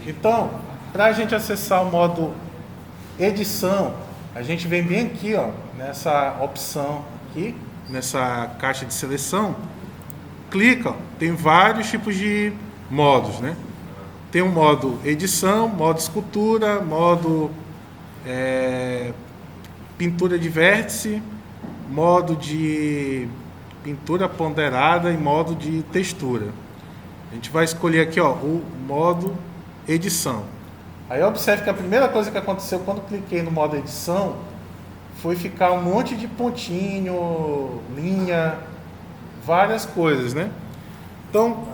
Então, para a gente acessar o modo edição, a gente vem bem aqui, ó, nessa opção aqui, nessa caixa de seleção, clica, ó, tem vários tipos de modos, né? Tem o modo edição, modo escultura, modo pintura de vértice, modo de pintura ponderada e modo de textura. A gente vai escolher aqui, ó, o modo edição. Aí observe que a primeira coisa que aconteceu quando cliquei no modo edição foi ficar um monte de pontinho, linha, várias coisas, né? Então,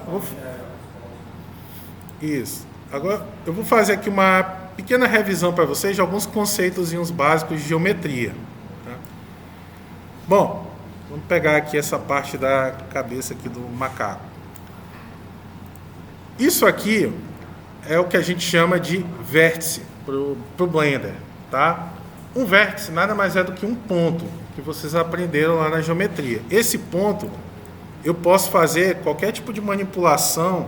isso. Agora eu vou fazer aqui uma pequena revisão para vocês de alguns conceitos básicos de geometria. Tá? Bom, vamos pegar aqui essa parte da cabeça aqui do macaco. Isso aqui é o que a gente chama de vértice para o Blender, tá? Um vértice nada mais é do que um ponto que vocês aprenderam lá na geometria. Esse ponto eu posso fazer qualquer tipo de manipulação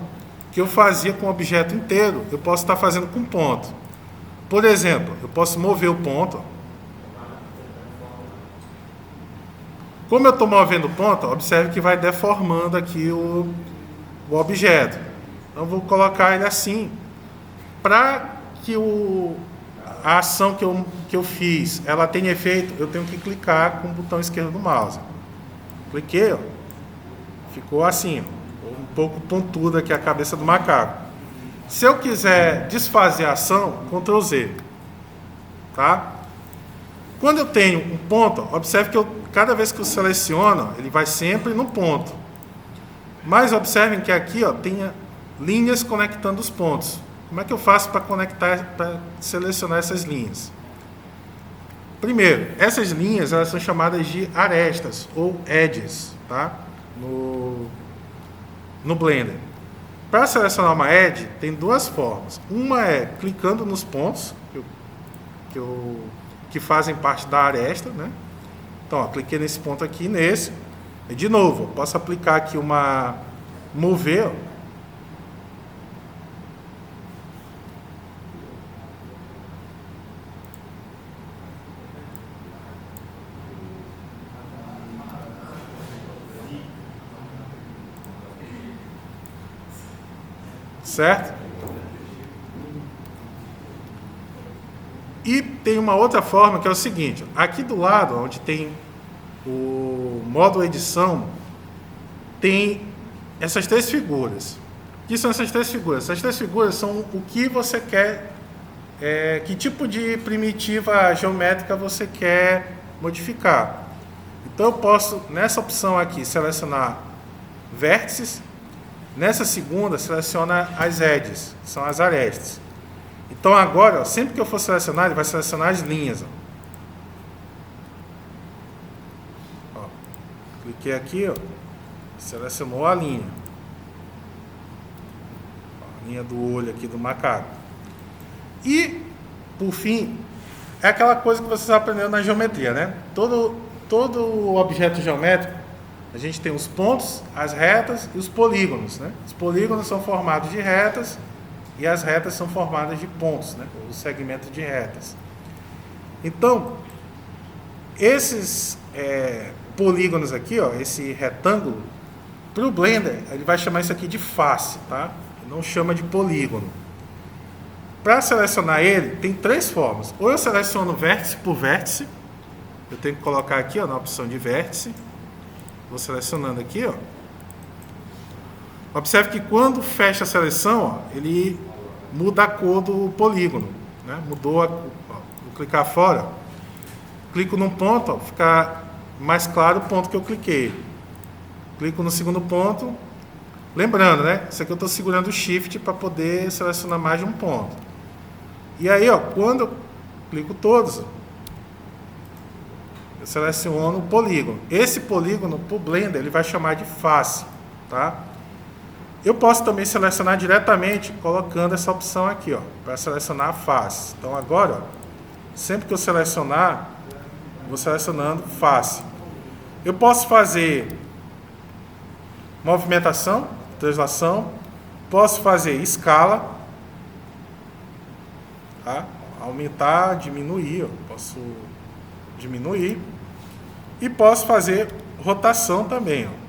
que eu fazia com o objeto inteiro, eu posso estar fazendo com ponto. Por exemplo, eu posso mover o ponto. Como eu estou movendo o ponto, observe que vai deformando aqui o objeto. Então eu vou colocar ele assim. Para que a ação que eu fiz ela tenha efeito, eu tenho que clicar com o botão esquerdo do mouse. Cliquei, ó, ficou assim, ó, um pouco pontuda aqui a cabeça do macaco. Se eu quiser desfazer a ação, Ctrl Z. Tá? Quando eu tenho um ponto, observe que cada vez que eu seleciono, ele vai sempre no ponto. Mas observem que aqui, ó, tem linhas conectando os pontos. Como é que eu faço para conectar, para selecionar essas linhas? Primeiro, essas linhas elas são chamadas de arestas ou edges, tá? No Blender. Para selecionar uma edge, tem duas formas. Uma é clicando nos pontos que fazem parte da aresta, né? Então, ó, cliquei nesse ponto aqui, nesse. E de novo, eu posso aplicar aqui mover, ó. Certo? E tem uma outra forma que é o seguinte, aqui do lado, onde tem o modo edição, tem essas três figuras. O que são essas três figuras? Essas três figuras são o que você quer, que tipo de primitiva geométrica você quer modificar. Então eu posso, nessa opção aqui, selecionar vértices. Nessa segunda, seleciona as edges, que são as arestas. Então agora, ó, sempre que eu for selecionar, ele vai selecionar as linhas. Ó. Cliquei aqui, ó, selecionou a linha. Ó, a linha do olho aqui do macaco. E, por fim, é aquela coisa que vocês aprenderam na geometria, né? Todo objeto geométrico, a gente tem os pontos, as retas e os polígonos, né? Os polígonos são formados de retas e as retas são formadas de pontos, né? Os segmentos de retas. Então, esses polígonos aqui, ó, esse retângulo, para o Blender, ele vai chamar isso aqui de face, tá? Ele não chama de polígono. Para selecionar ele, tem três formas. Ou eu seleciono vértice por vértice, eu tenho que colocar aqui, ó, na opção de vértice. Vou selecionando aqui, ó. Observe que quando fecha a seleção, ó, ele muda a cor do polígono, né? Mudou vou clicar fora. Clico num ponto, ó, fica mais claro o ponto que eu cliquei. Clico no segundo ponto. Lembrando, né? Isso aqui eu estou segurando o Shift para poder selecionar mais de um ponto. E aí, ó, quando eu clico todos, eu seleciono o polígono. Esse polígono, para o Blender, ele vai chamar de face, tá? Eu posso também selecionar diretamente, colocando essa opção aqui, ó, para selecionar a face. Então agora, ó, sempre que eu selecionar, vou selecionando face. Eu posso fazer movimentação, translação, posso fazer escala, tá? Aumentar, diminuir, eu posso diminuir e posso fazer rotação também, ó.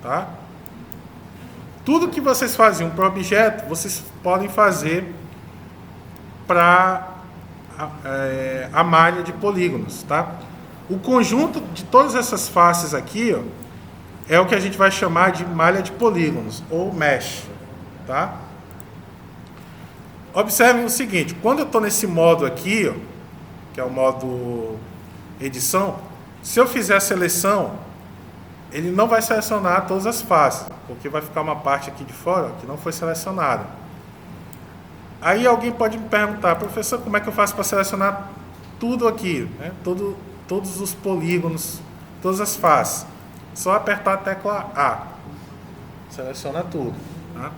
Tá? Tudo que vocês faziam para o objeto, vocês podem fazer para a malha de polígonos, tá? O conjunto de todas essas faces aqui, ó, é o que a gente vai chamar de malha de polígonos, ou mesh, tá? Observem o seguinte, quando eu estou nesse modo aqui, ó, que é o modo edição, se eu fizer a seleção, ele não vai selecionar todas as faces, porque vai ficar uma parte aqui de fora que não foi selecionada. Aí alguém pode me perguntar, professor, como é que eu faço para selecionar tudo aqui, né? Todos os polígonos, todas as faces? Só apertar a tecla A, seleciona tudo, tá?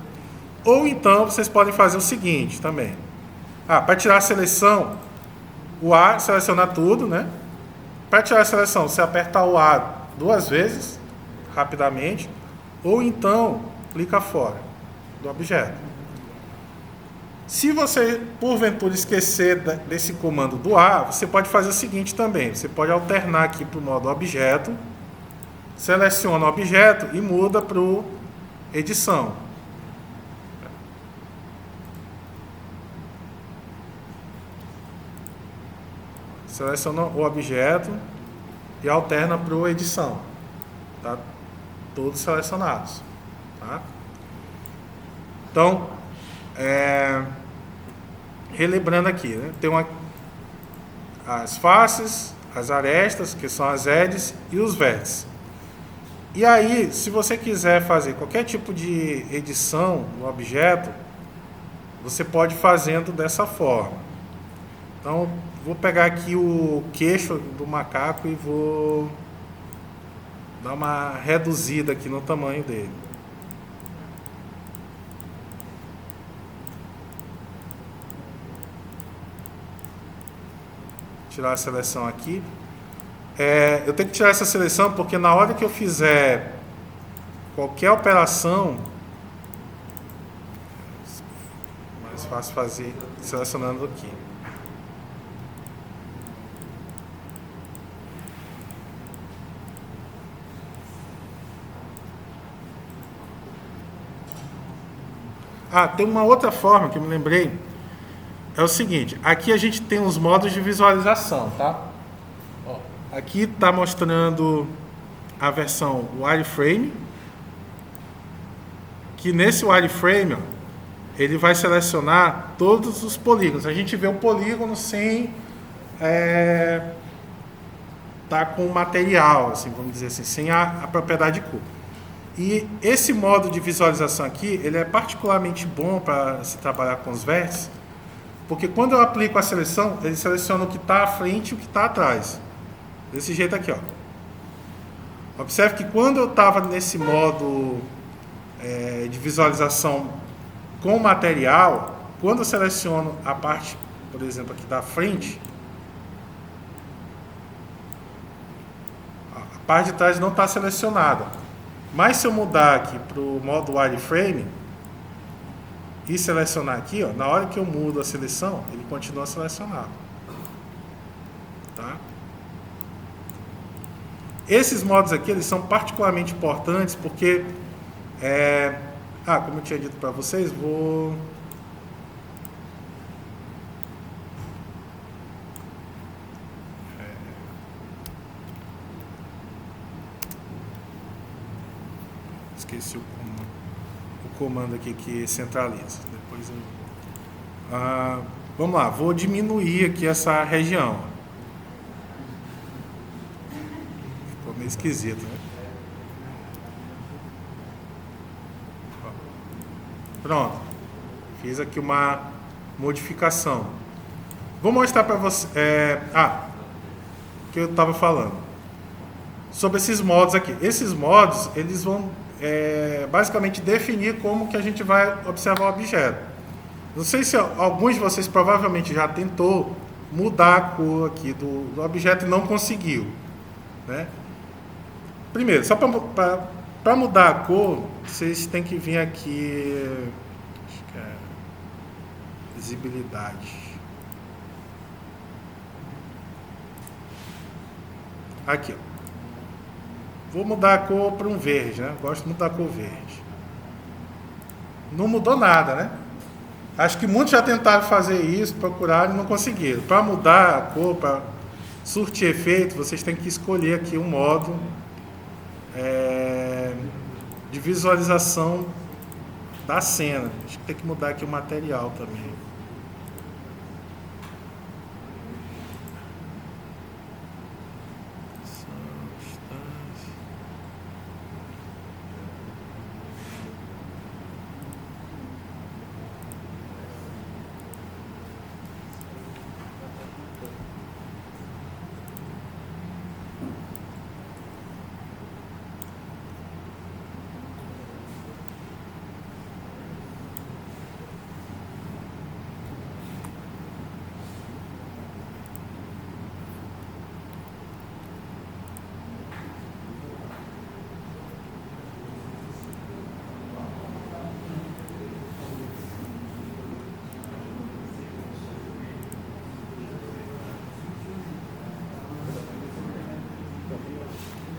Ou então vocês podem fazer o seguinte também. Para tirar a seleção, o A seleciona tudo, né? Para tirar a seleção, você aperta o A 2 vezes, rapidamente, ou então clica fora do objeto. Se você, porventura, esquecer desse comando do A, você pode fazer o seguinte também. Você pode alternar aqui para o modo objeto, seleciona o objeto e muda para o edição. Seleciona o objeto e alterna para o edição. Tá? Todos selecionados. Tá? Então, relembrando aqui, né? Tem as faces, as arestas, que são as edges, e os vértices. E aí, se você quiser fazer qualquer tipo de edição no objeto, você pode ir fazendo dessa forma. Então, vou pegar aqui o queixo do macaco e vou dar uma reduzida aqui no tamanho dele. Tirar a seleção aqui. Eu tenho que tirar essa seleção porque na hora que eu fizer qualquer operação, mais fácil fazer selecionando aqui. Tem uma outra forma que eu me lembrei. É o seguinte, aqui a gente tem os modos de visualização, tá? Aqui está mostrando a versão wireframe, que nesse wireframe, ele vai selecionar todos os polígonos. A gente vê o polígono sem tá com o material, assim, vamos dizer assim, sem a propriedade de cor. E esse modo de visualização aqui, ele é particularmente bom para se trabalhar com os vértices, porque quando eu aplico a seleção, ele seleciona o que está à frente e o que está atrás. Desse jeito aqui, ó. Observe que quando eu estava nesse modo de visualização com material, quando eu seleciono a parte, por exemplo, aqui da frente, a parte de trás não está selecionada. Mas se eu mudar aqui para o modo wireframe e selecionar aqui, ó, na hora que eu mudo a seleção, ele continua selecionado. Tá? Esses modos aqui, eles são particularmente importantes porque, como eu tinha dito para vocês, esqueci o comando aqui que centraliza. Depois vamos lá, vou diminuir aqui essa região. Ficou meio esquisito, né? Pronto. Fiz aqui uma modificação. Vou mostrar para você. O que eu estava falando. Sobre esses modos aqui. Esses modos, eles vão basicamente definir como que a gente vai observar o objeto. Não sei se alguns de vocês provavelmente já tentou mudar a cor aqui do objeto e não conseguiu, né? Primeiro, só para mudar a cor, vocês têm que vir aqui, acho que visibilidade. Aqui, ó. Vou mudar a cor para um verde, né? Gosto de mudar a cor verde. Não mudou nada, né? Acho que muitos já tentaram fazer isso, procuraram e não conseguiram. Para mudar a cor, para surtir efeito, vocês têm que escolher aqui um modo de visualização da cena. Acho que tem que mudar aqui o material também.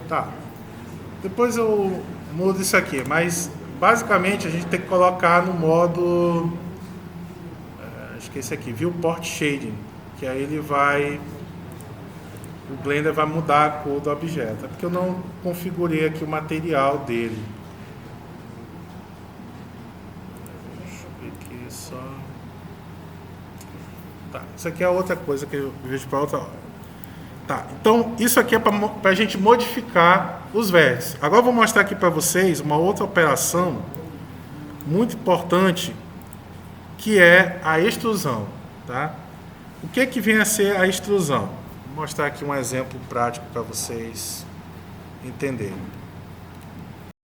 Tá. Depois eu mudo isso aqui, mas basicamente a gente tem que colocar no modo, esqueci aqui, Viewport Shading, que aí ele vai, o Blender vai mudar a cor do objeto. É porque eu não configurei aqui o material dele. Deixa eu ver aqui só. Tá, isso aqui é outra coisa que eu vejo para outra hora. Tá, então isso aqui é para a gente modificar os vértices. Agora eu vou mostrar aqui para vocês uma outra operação muito importante, que é a extrusão. Tá? O que vem a ser a extrusão? Vou mostrar aqui um exemplo prático para vocês entenderem.